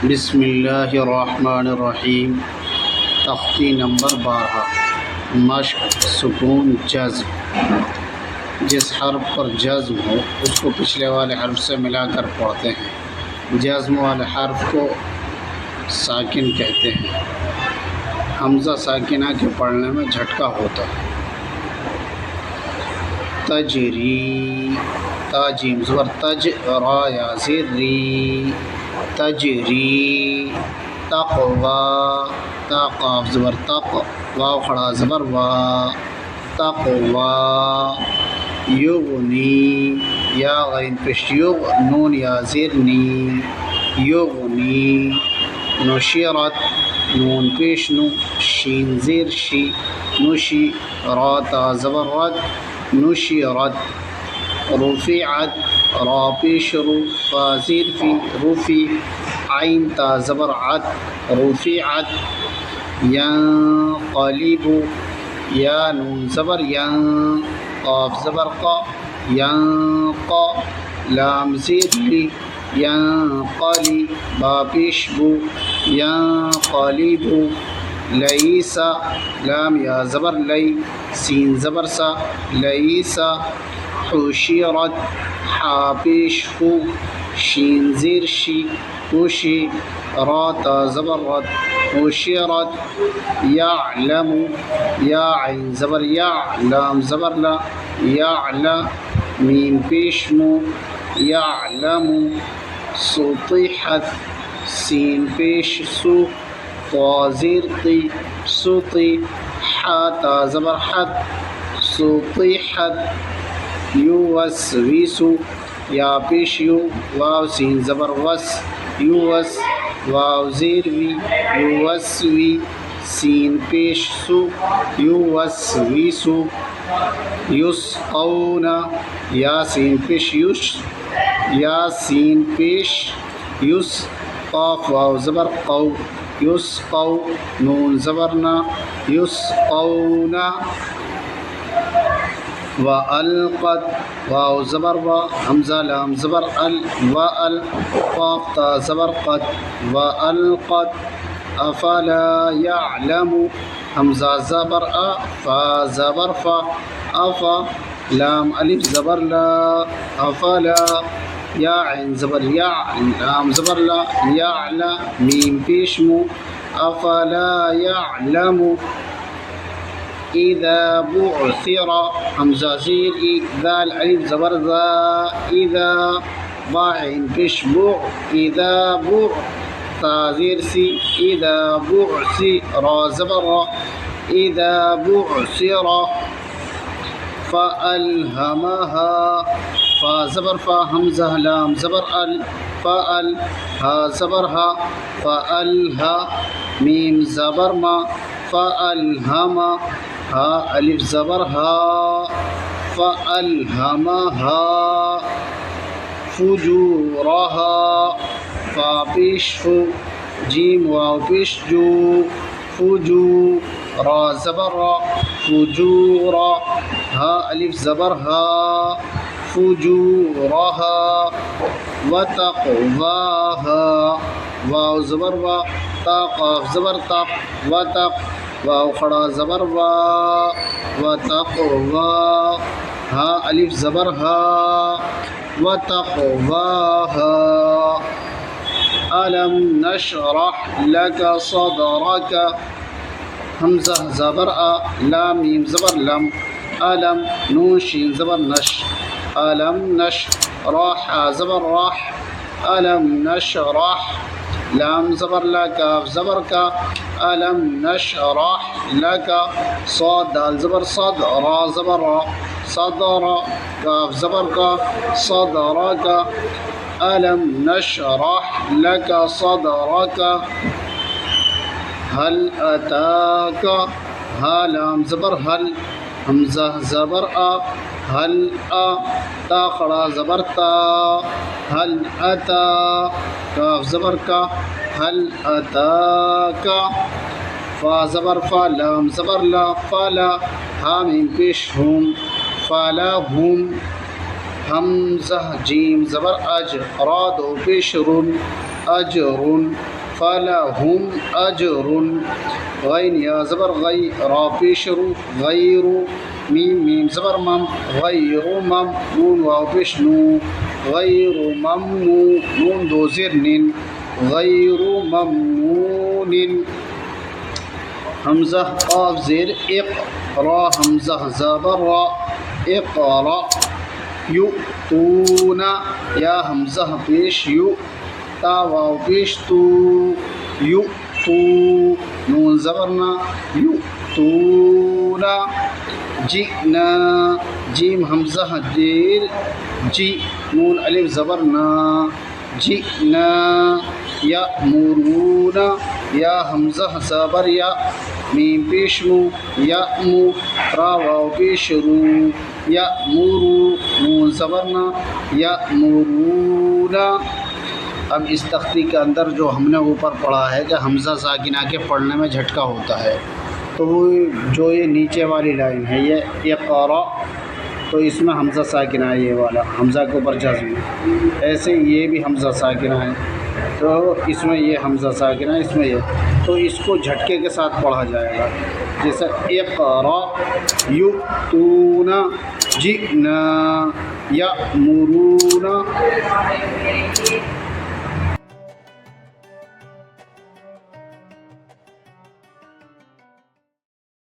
بسم اللہ الرحمن الرحیم۔ تختی نمبر 12، مشق سکون جزم۔ جس حرف پر جزم ہو اس کو پچھلے والے حرف سے ملا کر پڑھتے ہیں۔ جزم والے حرف کو ساکن کہتے ہیں۔ حمزہ ساکنہ کے پڑھنے میں جھٹکا ہوتا ہے۔ تجری، تا جیم زبر تج، را یا زیر ری، تجری۔ تقوی، تا قاف زبر تق، واو کھڑا زبر وا، تقوی۔ یغنی، یا غین پیش یغ، نون یا زیر نی، یغنی۔ نشرت، نون پیش نو، شین زیر شی، نشی۔ را تا زبر رد، نشرت۔ رفعت، را پیش رو، فا زیر فی، رفی۔ عین تا زبر عت، رفعت۔ ینقلب، یا نون زبر ین، قاف زبر قا، ینقا۔ لام زیر لی، ینقلی، با پیش بو، ینقلب۔ لیسا، لام یا زبر لی، سین زبر سا، لیسا۔ حشرت، حا پیش خو، شین زیر شی، خوشی۔ را تا زبر رد، حشرت۔ یعلم، یا عین زبر یا، لام زبر لا، یعلا۔ میم پیش مو، یعلم۔ سطحت، سین پیش سو، طا زیر طی، سطی۔ حا تا زبر حد، سطحت۔ یوسوس، یا پیش یو، واو سین زبر وس، یوس۔ واو زیر وی، یوسوی۔ سین پیش سو، یوسویسو۔ یسقون، یا سین پیش یش، یا سین پیش یس، قاف واو زبر قو، یسقو۔ نون زبر نا، یسقون۔ وَأَلْقَتْ، واو زبر وا، حمزہ لام زبر ال، وَأَل۔ قاف تا زبر قد، وَأَلْقَتْ۔ أَفَلَا يَعْلَمُ، حمزہ زبر أ، فا زبر فا، أفا۔ لام الف زبر لا، أفلا۔ یا عین زبر یا، لام زبر لا، یعلا۔ میم پیش مو، أفلا يعلم۔ اذا بعثر، حمزہ زیر ای، ذال الف زبر ذا، اذا۔ با عین پیش بو، اذا بو، تا زیر سی، اذا بعثر، را زبر را، اذا بعثر۔ فألهمها، فا زبر فا، حمزہ لام زبر ال، فأل۔ ہا زبر ہا، فألها۔ میم زبر ما، فألهم۔ ہا الف زبر ہا، فألهمها۔ فجورها، فا پیش فو، جیم واو پیش جو، فجو۔ را زبر را، فجورا۔ ہا الف زبر ہا، فجورها۔ وتقواها، واو زبر وا، تا قاف زبر تق، وتق۔ واو کھڑا زبر وا، وتقوا۔ ہا الف زبر ہا، وتقواها۔ ألم نشرح لك صدرك، حمزہ زبر آ، لام میم زبر لم، ألم۔ نون شین زبر نش، ألم نش۔ راح زبر راح، ألم نشرح۔ لام زبر لا، کاف زبر کا، ألم نشرح لك۔ صاد دال زبر صد، را زبر را، صدر۔ کاف زبر کا، صدرك۔ ألم نشرح لك صدرك۔ هل أتاك، ہا لام زبر هل، حمزہ زبر آ، هل آ، تا کھڑا زبر تا، هل أتا۔ کاف زبر کا، هل أتاك۔ فا زبر فا، لام زبر لا، فلا۔ ہا میم پیش ہم، فلهم۔ حمزہ جیم زبر اج، را دو پیش رن، اجر۔ فلهم أجر غين يا زبر غي را پیش رو غیر میم میم زبر مم غیر مم نون واو پیش نو غیر ممنون نون دو زیر نین غیر ممنون حمزہ قاف زیر اقرا حمزہ زبر را اقرا یؤتون یا حمزہ پیش یو تا واو پیش تو یؤتو نون زبرنا یؤتون جئنا جیم حمزہ دیر جی نون الف زبرنا جئنا یأمرون یا حمزہ زبر یا میم پیش مو یأمو را واو پیش رو یأمرو نون زبرنا یأمرون اب اس تختی کے اندر جو ہم نے اوپر پڑھا ہے کہ حمزہ ساکنہ کے پڑھنے میں جھٹکا ہوتا ہے، تو وہ جو یہ نیچے والی لائن ہے یہ اقرا، تو اس میں حمزہ ساکنہ ہے، یہ والا حمزہ کے اوپر جزم ہے، ایسے یہ بھی حمزہ ساکنہ ہے، تو اس میں یہ حمزہ ساکنہ ہے، اس میں یہ، تو اس کو جھٹکے کے ساتھ پڑھا جائے گا، جیسے اقرا یؤتون جئنا یأمرون